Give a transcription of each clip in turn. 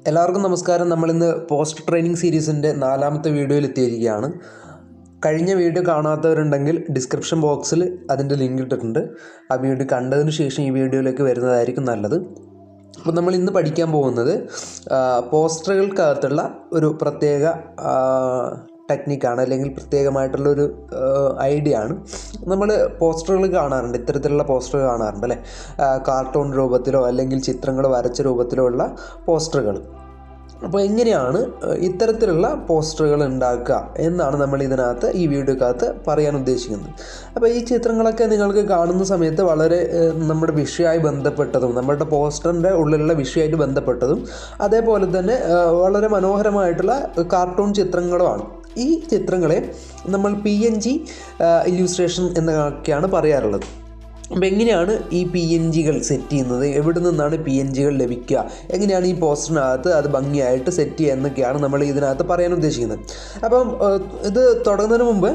എല്ലാവർക്കും നമസ്കാരം. നമ്മളിന്ന് പോസ്റ്റ് ട്രെയിനിങ് സീരീസിൻ്റെ 4ാമത്തെ വീഡിയോയിൽ എത്തിയിരിക്കുകയാണ്. കഴിഞ്ഞ വീഡിയോ കാണാത്തവരുണ്ടെങ്കിൽ ഡിസ്ക്രിപ്ഷൻ ബോക്സിൽ അതിൻ്റെ ലിങ്ക് ഇട്ടിട്ടുണ്ട്. ആ വീഡിയോ കണ്ടതിന് ശേഷം ഈ വീഡിയോയിലേക്ക് വരുന്നതായിരിക്കും നല്ലത്. അപ്പോൾ നമ്മൾ ഇന്ന് പഠിക്കാൻ പോകുന്നത് പോസ്റ്ററുകൾക്കകത്തുള്ള ഒരു പ്രത്യേക ടെക്നിക്കാണ്, അല്ലെങ്കിൽ പ്രത്യേകമായിട്ടുള്ളൊരു ഐഡിയ ആണ്. നമ്മൾ പോസ്റ്ററുകൾ കാണാറുണ്ട്, ഇത്തരത്തിലുള്ള പോസ്റ്ററുകൾ കാണാറുണ്ട് അല്ലേ? കാർട്ടൂൺ രൂപത്തിലോ അല്ലെങ്കിൽ ചിത്രങ്ങൾ വരച്ച രൂപത്തിലോ ഉള്ള പോസ്റ്ററുകൾ. അപ്പോൾ എങ്ങനെയാണ് ഇത്തരത്തിലുള്ള പോസ്റ്ററുകൾ ഉണ്ടാക്കുക എന്നാണ് നമ്മൾ ഇതിനകത്ത് ഈ വീഡിയോക്കകത്ത് പറയാൻ ഉദ്ദേശിക്കുന്നത്. അപ്പോൾ ഈ ചിത്രങ്ങളൊക്കെ നിങ്ങൾക്ക് കാണുന്ന സമയത്ത് വളരെ നമ്മുടെ വിഷയമായി ബന്ധപ്പെട്ടതും നമ്മുടെ പോസ്റ്ററിൻ്റെ ഉള്ളിലുള്ള വിഷയമായിട്ട് ബന്ധപ്പെട്ടതും അതേപോലെ തന്നെ വളരെ മനോഹരമായിട്ടുള്ള കാർട്ടൂൺ ചിത്രങ്ങളുമാണ്. ഈ ചിത്രങ്ങളെ നമ്മൾ PNG ഇല്യൂസ്ട്രേഷൻ എന്നൊക്കെയാണ് പറയാറുള്ളത്. അപ്പോൾ എങ്ങനെയാണ് ഈ PNGകൾ സെറ്റ് ചെയ്യുന്നത്, എവിടെ നിന്നാണ് PNGകൾ ലഭിക്കുക, എങ്ങനെയാണ് ഈ പോസ്റ്ററിനകത്ത് അത് ഭംഗിയായിട്ട് സെറ്റ് ചെയ്യുക എന്നൊക്കെയാണ് നമ്മൾ ഇതിനകത്ത് പറയാൻ ഉദ്ദേശിക്കുന്നത്. അപ്പം ഇത് തുടങ്ങുന്നതിന് മുമ്പ്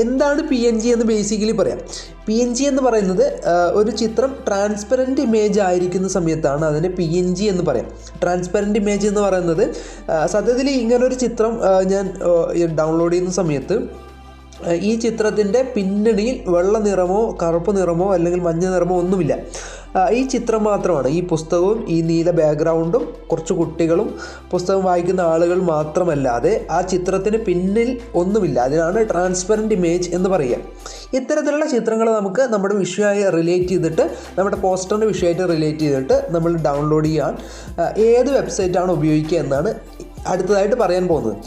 എന്താണ് PNG എന്ന് ബേസിക്കലി പറയാം. PNG എന്ന് പറയുന്നത് ഒരു ചിത്രം ട്രാൻസ്പെറൻറ്റ് ഇമേജ് ആയിരിക്കുന്ന സമയത്താണ് അതിന് PNG എന്ന് പറയാം. ട്രാൻസ്പെറൻറ്റ് ഇമേജ് എന്ന് പറയുന്നത് സത്യത്തിൽ ഇങ്ങനൊരു ചിത്രം ഞാൻ ഡൗൺലോഡ് ചെയ്യുന്ന സമയത്ത് ഈ ചിത്രത്തിൻ്റെ പിന്നണിയിൽ വെള്ള നിറമോ കറുപ്പ് നിറമോ അല്ലെങ്കിൽ മഞ്ഞ നിറമോ ഒന്നുമില്ല. ഈ ചിത്രം മാത്രമാണ്, ഈ പുസ്തകവും ഈ നീല ബാക്ക്ഗ്രൗണ്ടും കുറച്ച് കുട്ടികളും പുസ്തകം വായിക്കുന്ന ആളുകൾ മാത്രമല്ലാതെ ആ ചിത്രത്തിന് പിന്നിൽ ഒന്നുമില്ല. അതിനാണ് ട്രാൻസ്പെറൻറ്റ് ഇമേജ് എന്ന് പറയുക. ഇത്തരത്തിലുള്ള ചിത്രങ്ങൾ നമുക്ക് നമ്മുടെ വിഷയമായി റിലേറ്റ് ചെയ്തിട്ട്, നമ്മുടെ പോസ്റ്ററിൻ്റെ വിഷയമായിട്ട് റിലേറ്റ് ചെയ്തിട്ട് നമ്മൾ ഡൗൺലോഡ് ചെയ്യാൻ ഏത് വെബ്സൈറ്റാണ് ഉപയോഗിക്കുക എന്നാണ് അടുത്തതായിട്ട് പറയാൻ പോകുന്നത്.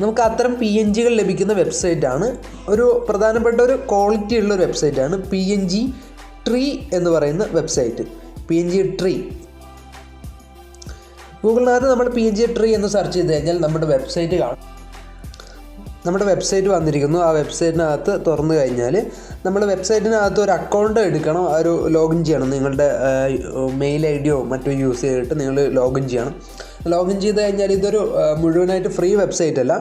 നമുക്ക് അത്തരം PNGകൾ ലഭിക്കുന്ന വെബ്സൈറ്റാണ്, ഒരു പ്രധാനപ്പെട്ട ഒരു ക്വാളിറ്റി ഉള്ളൊരു വെബ്സൈറ്റാണ് PNG ട്രീ എന്ന് പറയുന്ന വെബ്സൈറ്റ്. PNG ട്രീ ഗൂഗിളിനകത്ത് നമ്മൾ PNG ട്രീ എന്ന് സെർച്ച് ചെയ്ത് കഴിഞ്ഞാൽ നമ്മുടെ വെബ്സൈറ്റ് കാണും. നമ്മുടെ വെബ്സൈറ്റ് വന്നിരിക്കുന്നു. ആ വെബ്സൈറ്റിനകത്ത് തുറന്നു കഴിഞ്ഞാൽ നമ്മൾ വെബ്സൈറ്റിനകത്ത് ഒരു അക്കൗണ്ട് എടുക്കണം, ഒരു ലോഗിൻ ചെയ്യണം. നിങ്ങളുടെ മെയിൽ ID മറ്റോ യൂസ് ചെയ്തിട്ട് നിങ്ങൾ ലോഗിൻ ചെയ്യണം. ലോഗിൻ ചെയ്ത് കഴിഞ്ഞാൽ ഇതൊരു മുഴുവനായിട്ട് ഫ്രീ വെബ്സൈറ്റ് അല്ല.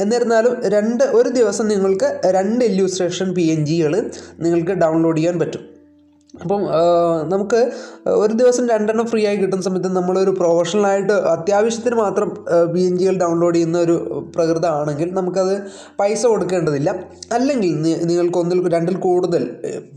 എന്നിരുന്നാലും ഒരു ദിവസം നിങ്ങൾക്ക് 2 ഇല്യൂസ്ട്രേഷൻ PNGകൾ നിങ്ങൾക്ക് ഡൗൺലോഡ് ചെയ്യാൻ പറ്റും. അപ്പം നമുക്ക് ഒരു ദിവസം 2 ഫ്രീ ആയി കിട്ടുന്ന സമയത്ത് നമ്മളൊരു പ്രൊഫഷണലായിട്ട് അത്യാവശ്യത്തിന് മാത്രം PNGകൾ ഡൗൺലോഡ് ചെയ്യുന്ന ഒരു പ്രകൃതമാണെങ്കിൽ നമുക്കത് പൈസ കൊടുക്കേണ്ടതില്ല. അല്ലെങ്കിൽ നിങ്ങൾക്ക് 2 കൂടുതൽ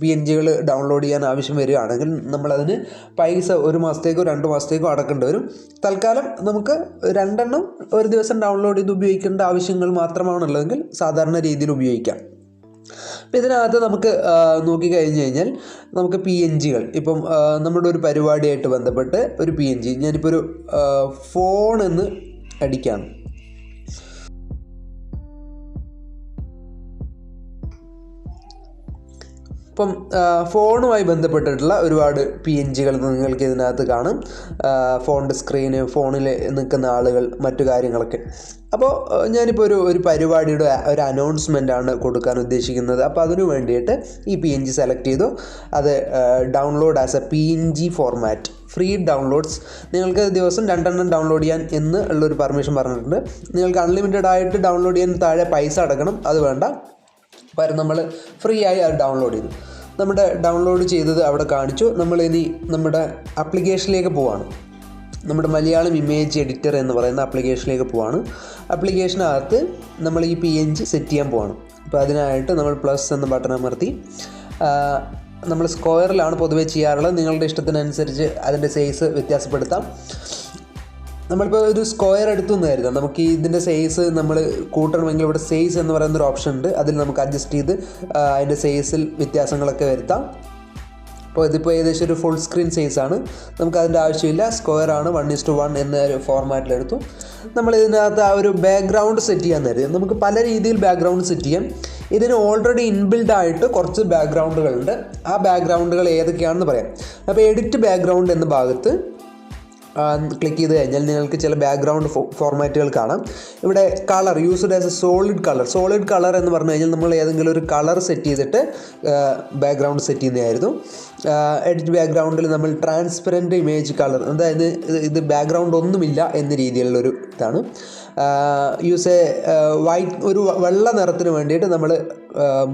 PNGകൾ ഡൗൺലോഡ് ചെയ്യാൻ ആവശ്യം വരികയാണെങ്കിൽ നമ്മളതിന് പൈസ 1 മാസത്തേക്കോ 2 മാസത്തേക്കോ അടക്കേണ്ടി വരും. തൽക്കാലം നമുക്ക് 2 ഒരു ദിവസം ഡൗൺലോഡ് ചെയ്ത് ഉപയോഗിക്കേണ്ട ആവശ്യങ്ങൾ മാത്രമാണുള്ളതെങ്കിൽ സാധാരണ രീതിയിൽ ഉപയോഗിക്കാം. അപ്പോൾ ഇതിനകത്ത് നമുക്ക് നോക്കിക്കഴിഞ്ഞ് കഴിഞ്ഞാൽ നമുക്ക് PNGകൾ ഇപ്പം നമ്മുടെ ഒരു പരിപാടിയായിട്ട് ബന്ധപ്പെട്ട് ഒരു PNG ഞാനിപ്പോൾ ഒരു ഫോൺ എന്ന് അടിക്കുകയാണ്. ഇപ്പം ഫോണുമായി ബന്ധപ്പെട്ടിട്ടുള്ള ഒരുപാട് PNGകൾ നിങ്ങൾക്ക് ഇതിനകത്ത് കാണും. ഫോണിൻ്റെ സ്ക്രീന്, ഫോണിൽ നിൽക്കുന്ന ആളുകൾ, മറ്റു കാര്യങ്ങളൊക്കെ. അപ്പോൾ ഞാനിപ്പോൾ ഒരു പരിപാടിയുടെ ഒരു അനൗൺസ്മെൻ്റാണ് കൊടുക്കാൻ ഉദ്ദേശിക്കുന്നത്. അപ്പോൾ അതിനു വേണ്ടിയിട്ട് ഈ PNG സെലക്ട് ചെയ്തു. അത് download as A PNG format, free downloads. നിങ്ങൾക്ക് ദിവസം 2 ഡൗൺലോഡ് ചെയ്യാൻ എന്ന് ഉള്ളൊരു പെർമിഷൻ പറഞ്ഞിട്ടുണ്ട്. നിങ്ങൾക്ക് അൺലിമിറ്റഡ് ആയിട്ട് ഡൗൺലോഡ് ചെയ്യാൻ താഴെ പൈസ അടക്കണം, അത് വേണ്ട. പകരം നമ്മൾ ഫ്രീ ആയി അത് ഡൗൺലോഡ് ചെയ്തു. നമ്മുടെ ഡൗൺലോഡ് ചെയ്തത് അവിടെ കാണിച്ചു. നമ്മളിനി നമ്മുടെ ആപ്ലിക്കേഷനിലേക്ക് പോവാണ്. നമ്മുടെ മലയാളം ഇമേജ് എഡിറ്റർ എന്ന് പറയുന്ന ആപ്ലിക്കേഷനിലേക്ക് പോവാണ്. ആപ്ലിക്കേഷനകത്ത് നമ്മൾ ഈ PNG സെറ്റ് ചെയ്യാൻ പോവാണ്. അപ്പോൾ അതിനായിട്ട് നമ്മൾ പ്ലസ് എന്ന ബട്ടൺ അമർത്തി നമ്മൾ സ്ക്വയറിലാണ് പൊതുവെ ചെയ്യാറുള്ളത്. നിങ്ങളുടെ ഇഷ്ടത്തിനനുസരിച്ച് അതിൻ്റെ സൈസ് വ്യത്യാസപ്പെടുത്താം. നമ്മളിപ്പോൾ ഒരു സ്ക്വയർ എടുത്തു എന്ന് കരുതാം. നമുക്ക് ഇതിൻ്റെ സൈസ് നമ്മൾ കൂട്ടണമെങ്കിൽ ഇവിടെ സൈസ് എന്ന് പറയുന്നൊരു ഓപ്ഷൻ ഉണ്ട്. അതിൽ നമുക്ക് അഡ്ജസ്റ്റ് ചെയ്ത് അതിൻ്റെ സൈസിൽ വ്യത്യാസങ്ങളൊക്കെ വരുത്താം. അപ്പോൾ ഇതിപ്പോൾ ഏകദേശം ഒരു ഫുൾ സ്ക്രീൻ സൈസാണ്, നമുക്കതിൻ്റെ ആവശ്യമില്ല. സ്ക്വയറാണ്, 1:1 എന്ന ഒരു ഫോർമാറ്റിലെടുത്തു. നമ്മൾ ഇതിനകത്ത് ആ ഒരു ബാക്ക്ഗ്രൗണ്ട് സെറ്റ് ചെയ്യാൻ തരും. നമുക്ക് പല രീതിയിൽ ബാക്ക്ഗ്രൗണ്ട് സെറ്റ് ചെയ്യാം. ഇതിന് ഓൾറെഡി ഇൻബിൽഡായിട്ട് കുറച്ച് ബാക്ക്ഗ്രൗണ്ടുകളുണ്ട്. ആ ബാക്ക്ഗ്രൗണ്ടുകൾ ഏതൊക്കെയാണെന്ന് പറയാം. അപ്പോൾ എഡിറ്റ് ബാക്ക്ഗ്രൗണ്ട് എന്ന ഭാഗത്ത് ക്ലിക്ക് ചെയ്ത് കഴിഞ്ഞാൽ നിങ്ങൾക്ക് ചില ബാക്ക്ഗ്രൗണ്ട് ഫോർമാറ്റുകൾ കാണാം. ഇവിടെ colour used as A solid colour എന്ന് പറഞ്ഞു കഴിഞ്ഞാൽ നമ്മൾ ഏതെങ്കിലും ഒരു കളർ സെറ്റ് ചെയ്തിട്ട് ബാക്ക്ഗ്രൗണ്ട് സെറ്റ് ചെയ്യുന്നതായിരുന്നു. എഡിറ്റ് ബാക്ക്ഗ്രൗണ്ടിൽ നമ്മൾ ട്രാൻസ്പെറൻറ്റ് ഇമേജ് കളർ, അതായത് ഇത് ബാക്ക്ഗ്രൗണ്ട് ഒന്നുമില്ല എന്ന രീതിയിലുള്ളൊരു ഇതാണ്. യൂസ് വൈറ്റ്, ഒരു വെള്ള നിറത്തിന് വേണ്ടിയിട്ട് നമ്മൾ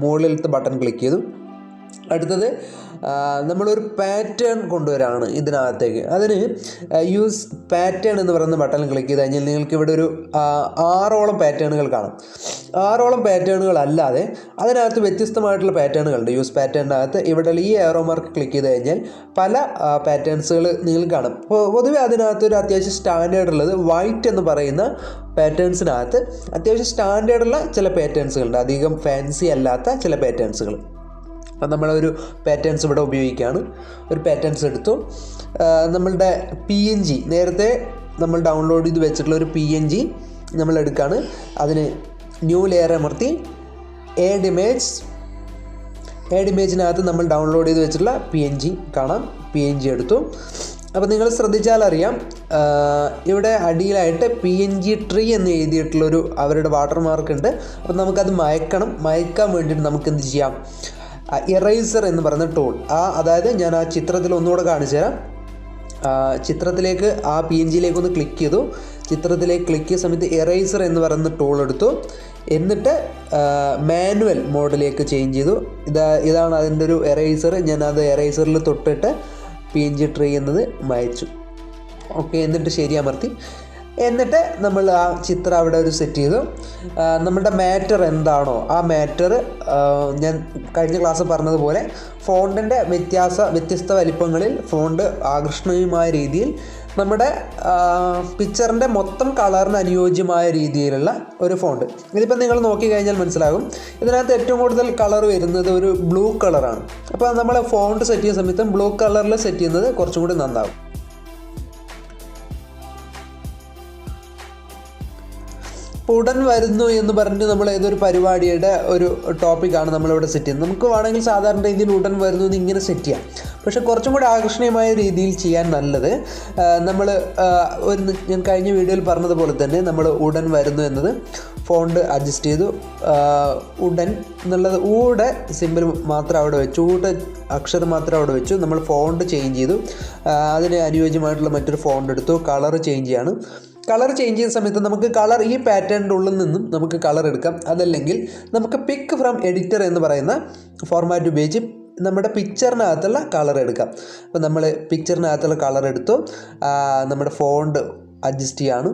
മുകളിലത്തെ ബട്ടൺ ക്ലിക്ക് ചെയ്തു. അടുത്തത് നമ്മളൊരു പാറ്റേൺ കൊണ്ടുവരാണ് ഇതിനകത്തേക്ക്. അതിന് യൂസ് പാറ്റേൺ എന്ന് പറയുന്ന ബട്ടൺ ക്ലിക്ക് ചെയ്ത് കഴിഞ്ഞാൽ നിങ്ങൾക്ക് ഇവിടെ ഒരു 6ഓളം പാറ്റേണുകൾ കാണാം. 6ഓളം പാറ്റേണുകൾ അല്ലാതെ അതിനകത്ത് വ്യത്യസ്തമായിട്ടുള്ള പാറ്റേണുകളുണ്ട്. യൂസ് പാറ്റേണിനകത്ത് ഇവിടെ ഈ ഏറോ മാർക്ക് ക്ലിക്ക് ചെയ്ത് കഴിഞ്ഞാൽ പല പാറ്റേൺസുകൾ നിങ്ങൾക്ക് കാണാം. പൊതുവെ അതിനകത്തൊരു അത്യാവശ്യം സ്റ്റാൻഡേർഡ് ഉള്ളത് വൈറ്റ് എന്ന് പറയുന്ന പാറ്റേൺസിനകത്ത് അത്യാവശ്യം സ്റ്റാൻഡേർഡുള്ള ചില പാറ്റേൺസുകളുണ്ട്, അധികം ഫാൻസി അല്ലാത്ത ചില പാറ്റേൺസുകൾ. അപ്പം നമ്മളൊരു പാറ്റേൺസ് ഇവിടെ ഉപയോഗിക്കുകയാണ്. ഒരു പാറ്റേൺസ് എടുത്തു. നമ്മളുടെ PNG നേരത്തെ നമ്മൾ ഡൗൺലോഡ് ചെയ്ത് വെച്ചിട്ടുള്ള ഒരു PNG നമ്മൾ എടുക്കുകയാണ്. അതിന് ന്യൂ ലെയർ അമർത്തി ഏഡ് ഇമേജിനകത്ത് നമ്മൾ ഡൗൺലോഡ് ചെയ്ത് വെച്ചിട്ടുള്ള PNG കാണാം. PNG എടുത്തു. അപ്പോൾ നിങ്ങൾ ശ്രദ്ധിച്ചാൽ അറിയാം, ഇവിടെ അടിയിലായിട്ട് PNG ട്രീ എന്ന് എഴുതിയിട്ടുള്ളൊരു അവരുടെ വാട്ടർമാർക്ക് ഉണ്ട്. അപ്പോൾ നമുക്കത് മയക്കാൻ വേണ്ടിയിട്ട് നമുക്ക് എന്ത് ചെയ്യാം, ഇറേസർ എന്ന് പറയുന്ന ടൂൾ, അതായത് ഞാൻ ആ ചിത്രത്തിൽ ഒന്നുകൂടെ കാണിച്ചു തരാം. ചിത്രത്തിലേക്ക് ആ PNGയിലേക്ക് ഒന്ന് ക്ലിക്ക് ചെയ്തു. ചിത്രത്തിലേക്ക് ക്ലിക്ക് ചെയ്ത സമയത്ത് ഇറേസർ എന്ന് പറയുന്ന ടൂൾ എടുത്തു. എന്നിട്ട് മാനുവൽ മോഡിലേക്ക് ചേഞ്ച് ചെയ്തു. ഇതാണ് അതിൻ്റെ ഒരു ഇറേസർ. ഞാനത് ഇറേസറിൽ തൊട്ടിട്ട് PNG ട്രീ എന്നത് മായ്ച്ചു. ഓക്കെ, എന്നിട്ട് ശരി അമർത്തി. എന്നിട്ട് നമ്മൾ ആ ചിത്രം അവിടെ ഒരു സെറ്റ് ചെയ്തു. നമ്മുടെ മാറ്റർ എന്താണോ ആ മാറ്റർ ഞാൻ കഴിഞ്ഞ ക്ലാസ് പറഞ്ഞതുപോലെ ഫോണ്ടിൻ്റെ വ്യത്യസ്ത വലിപ്പങ്ങളിൽ ഫോണ്ട് ആകർഷണീയമായ രീതിയിൽ നമ്മുടെ പിക്ചറിൻ്റെ മൊത്തം കളറിന് അനുയോജ്യമായ രീതിയിലുള്ള ഒരു ഫോണ്ട്. ഇതിപ്പോൾ നിങ്ങൾ നോക്കിക്കഴിഞ്ഞാൽ മനസ്സിലാകും, ഇതിനകത്ത് ഏറ്റവും കൂടുതൽ കളർ വരുന്നത് ഒരു ബ്ലൂ കളറാണ്. അപ്പോൾ നമ്മൾ ഫോണ്ട് സെറ്റ് ചെയ്യുന്ന സമയത്തും ബ്ലൂ കളറിൽ സെറ്റ് ചെയ്യുന്നത് കുറച്ചും കൂടി നന്നാകും. ഉടൻ വരുന്നു എന്ന് പറഞ്ഞിട്ട് നമ്മൾ ഏതൊരു പരിപാടിയുടെ ഒരു ടോപ്പിക്കാണ് നമ്മളിവിടെ സെറ്റ് ചെയ്യുന്നത്. നമുക്ക് വേണമെങ്കിൽ സാധാരണ രീതിയിൽ ഉടൻ വരുന്നു എന്ന് ഇങ്ങനെ സെറ്റ് ചെയ്യാം. പക്ഷേ കുറച്ചും കൂടി ആകർഷണീയമായ രീതിയിൽ ചെയ്യാൻ നല്ലത് നമ്മൾ ഞാൻ കഴിഞ്ഞ വീഡിയോയിൽ പറഞ്ഞതുപോലെ തന്നെ നമ്മൾ ഉടൻ വരുന്നു എന്നത് ഫോണ്ട് അഡ്ജസ്റ്റ് ചെയ്തു. ഉടൻ എന്നുള്ളത് ഊടെ സിമ്പിൾ മാത്രം അവിടെ വെച്ചു, ഊടെ അക്ഷരം മാത്രം അവിടെ വെച്ചു. നമ്മൾ ഫോണ്ട് ചേഞ്ച് ചെയ്തു. അതിന് അനുയോജ്യമായിട്ടുള്ള മറ്റൊരു ഫോണ്ട് എടുത്തു. കളർ ചേഞ്ച് ചെയ്യാണ്. കളർ ചേഞ്ച് ചെയ്യുന്ന സമയത്ത് നമുക്ക് കളർ ഈ പാറ്റേണിൻ്റെ ഉള്ളിൽ നിന്നും നമുക്ക് കളർ എടുക്കാം. അതല്ലെങ്കിൽ നമുക്ക് പിക്ക് ഫ്രം എഡിറ്റർ എന്ന് പറയുന്ന ഫോർമാറ്റ് ഉപയോഗിച്ച് നമ്മുടെ പിക്ചറിനകത്തുള്ള കളർ എടുക്കാം. അപ്പോൾ നമ്മൾ പിക്ചറിനകത്തുള്ള കളർ എടുത്തു. നമ്മുടെ ഫോണ്ട് അഡ്ജസ്റ്റ് ചെയ്യാണ്.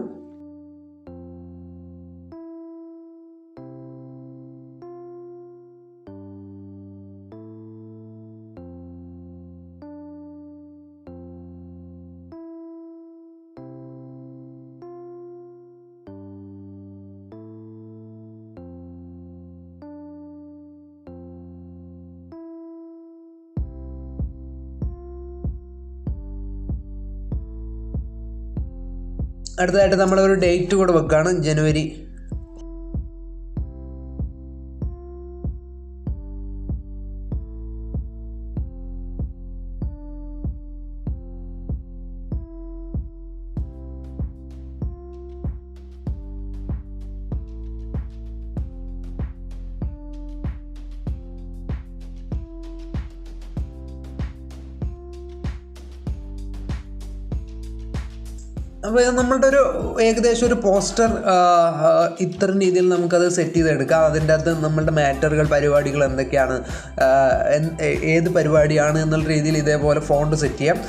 അടുത്തതായിട്ട് നമ്മളൊരു ഡേറ്റ് കൂടെ വെക്കുകയാണ്, ജനുവരി. അപ്പോൾ നമ്മളുടെ ഒരു ഏകദേശം ഒരു പോസ്റ്റർ ഇത്തരം രീതിയിൽ നമുക്കത് സെറ്റ് ചെയ്തെടുക്കാം. അതിൻ്റെ അകത്ത് നമ്മളുടെ മാറ്ററുകൾ, പരിപാടികൾ എന്തൊക്കെയാണ്, ഏത് പരിപാടിയാണ് എന്നുള്ള രീതിയിൽ ഇതേപോലെ ഫോണ്ട് സെറ്റ് ചെയ്യാം.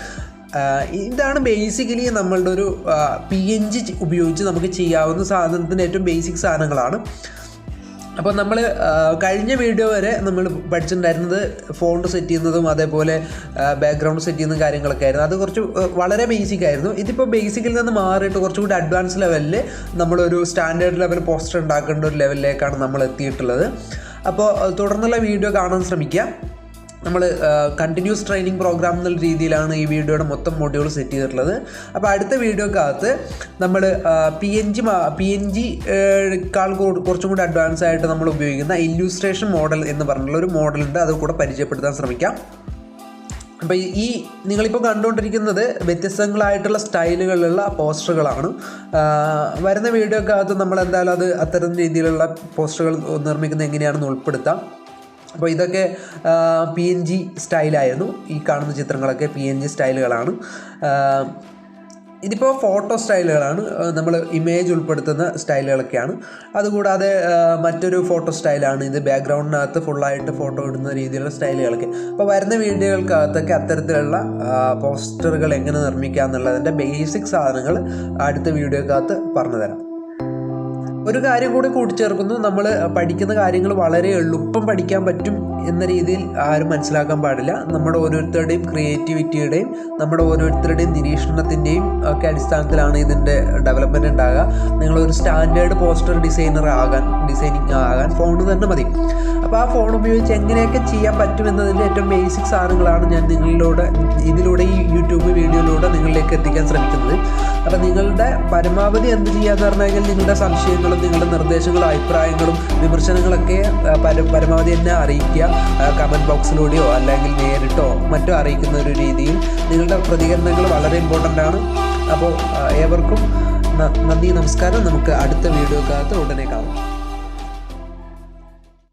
ഇതാണ് ബേസിക്കലി നമ്മളുടെ ഒരു PNG ഉപയോഗിച്ച് നമുക്ക് ചെയ്യാവുന്ന സാധനത്തിൻ്റെ ഏറ്റവും ബേസിക് സാധനങ്ങളാണ്. അപ്പോൾ നമ്മൾ കഴിഞ്ഞ വീഡിയോ വരെ നമ്മൾ പഠിച്ചിട്ടുണ്ടായിരുന്നത് ഫോണ്ട് സെറ്റ് ചെയ്യുന്നതും അതേപോലെ ബാക്ക്ഗ്രൗണ്ട് സെറ്റ് ചെയ്യുന്ന കാര്യങ്ങളൊക്കെ ആയിരുന്നു. അത് കുറച്ച് വളരെ ബേസിക് ആയിരുന്നു. ഇതിപ്പോൾ ബേസിക്കിൽ നിന്ന് മാറിയിട്ട് കുറച്ചുകൂടി അഡ്വാൻസ് ലെവലിൽ നമ്മളൊരു സ്റ്റാൻഡേർഡ് ലെവൽ പോസ്റ്റർ ഉണ്ടാക്കേണ്ട ഒരു ലെവലിലേക്കാണ് നമ്മൾ എത്തിയിട്ടുള്ളത്. അപ്പോൾ തുടർന്നുള്ള വീഡിയോ കാണാൻ ശ്രമിക്കുക. നമ്മൾ കണ്ടിന്യൂസ് ട്രെയിനിങ് പ്രോഗ്രാം എന്നുള്ള രീതിയിലാണ് ഈ വീഡിയോയുടെ മൊത്തം മൊഡ്യൂൾ സെറ്റ് ചെയ്തിട്ടുള്ളത്. അപ്പോൾ അടുത്ത വീഡിയോക്കകത്ത് നമ്മൾ PNG-ക്കാൾ കുറച്ചും കൂടി അഡ്വാൻസ് ആയിട്ട് നമ്മൾ ഉപയോഗിക്കുന്ന ഇല്യൂസ്ട്രേഷൻ മോഡൽ എന്ന് പറഞ്ഞുള്ള ഒരു മോഡലുണ്ട്, അത് കൂടെ പരിചയപ്പെടുത്താൻ ശ്രമിക്കാം. അപ്പോൾ ഈ നിങ്ങളിപ്പോൾ കണ്ടുകൊണ്ടിരിക്കുന്നത് വ്യത്യസ്തങ്ങളായിട്ടുള്ള സ്റ്റൈലുകളിലുള്ള പോസ്റ്ററുകളാണ്. വരുന്ന വീഡിയോക്കകത്ത് നമ്മൾ എന്തായാലും അത് അത്തരം രീതിയിലുള്ള പോസ്റ്ററുകൾ നിർമ്മിക്കുന്നത് എങ്ങനെയാണെന്ന് ഉൾപ്പെടുത്താം. അപ്പോൾ ഇതൊക്കെ PNG സ്റ്റൈലായിരുന്നു. ഈ കാണുന്ന ചിത്രങ്ങളൊക്കെ PNG സ്റ്റൈലുകളാണ്. ഇതിപ്പോൾ ഫോട്ടോ സ്റ്റൈലുകളാണ്, നമ്മൾ ഇമേജ് ഉൾപ്പെടുത്തുന്ന സ്റ്റൈലുകളൊക്കെയാണ്. അതുകൂടാതെ മറ്റൊരു ഫോട്ടോ സ്റ്റൈലാണ് ഇത്, ബാക്ക്ഗ്രൗണ്ടിനകത്ത് ഫുള്ളായിട്ട് ഫോട്ടോ ഇടുന്ന രീതിയിലുള്ള സ്റ്റൈലുകളൊക്കെ. അപ്പോൾ വരുന്ന വീഡിയോകൾക്കകത്തൊക്കെ അത്തരത്തിലുള്ള പോസ്റ്ററുകൾ എങ്ങനെ നിർമ്മിക്കുക എന്നുള്ളതിൻ്റെ ബേസിക് സാധനങ്ങൾ അടുത്ത വീഡിയോക്കകത്ത് പറഞ്ഞു തരാം. ഒരു കാര്യം കൂടി കൂട്ടിച്ചേർക്കുന്നു, നമ്മൾ പഠിക്കുന്ന കാര്യങ്ങൾ വളരെ എളുപ്പം പഠിക്കാൻ പറ്റും എന്ന രീതിയിൽ ആരും മനസ്സിലാക്കാൻ പാടില്ല. നമ്മുടെ ഓരോരുത്തരുടെയും ക്രിയേറ്റിവിറ്റിയുടെയും നമ്മുടെ ഓരോരുത്തരുടെയും നിരീക്ഷണത്തിൻ്റെയും ഒക്കെ അടിസ്ഥാനത്തിലാണ് ഇതിൻ്റെ ഡെവലപ്മെൻറ്റ് ഉണ്ടാകുക. നിങ്ങളൊരു സ്റ്റാൻഡേർഡ് പോസ്റ്റർ ഡിസൈനിങ് ആകാൻ ഫോൺ തന്നെ മതി. അപ്പോൾ ആ ഫോൺ ഉപയോഗിച്ച് എങ്ങനെയൊക്കെ ചെയ്യാൻ പറ്റുമെന്നതിൻ്റെ ഏറ്റവും ബേസിക് സാധനങ്ങളാണ് ഞാൻ ഇതിലൂടെ ഈ യൂട്യൂബ് വീഡിയോയിലൂടെ നിങ്ങളിലേക്ക് എത്തിക്കാൻ ശ്രമിക്കുന്നത്. അപ്പോൾ നിങ്ങളുടെ പരമാവധി എന്ത് ചെയ്യാന്ന് പറഞ്ഞു കഴിഞ്ഞാൽ നിങ്ങളുടെ സംശയങ്ങളും നിങ്ങളുടെ നിർദ്ദേശങ്ങളും അഭിപ്രായങ്ങളും വിമർശനങ്ങളൊക്കെ പരമാവധി എന്നെ അറിയിക്കുക. കമൻറ്റ് ബോക്സിലൂടെയോ അല്ലെങ്കിൽ നേരിട്ടോ മറ്റോ അറിയിക്കുന്ന ഒരു രീതിയിൽ നിങ്ങളുടെ പ്രതികരണങ്ങൾ വളരെ ഇമ്പോർട്ടൻ്റ് ആണ്. അപ്പോൾ ഏവർക്കും നന്ദി, നമസ്കാരം. നമുക്ക് അടുത്ത വീഡിയോക്കകത്ത് ഉടനെ കാണാം.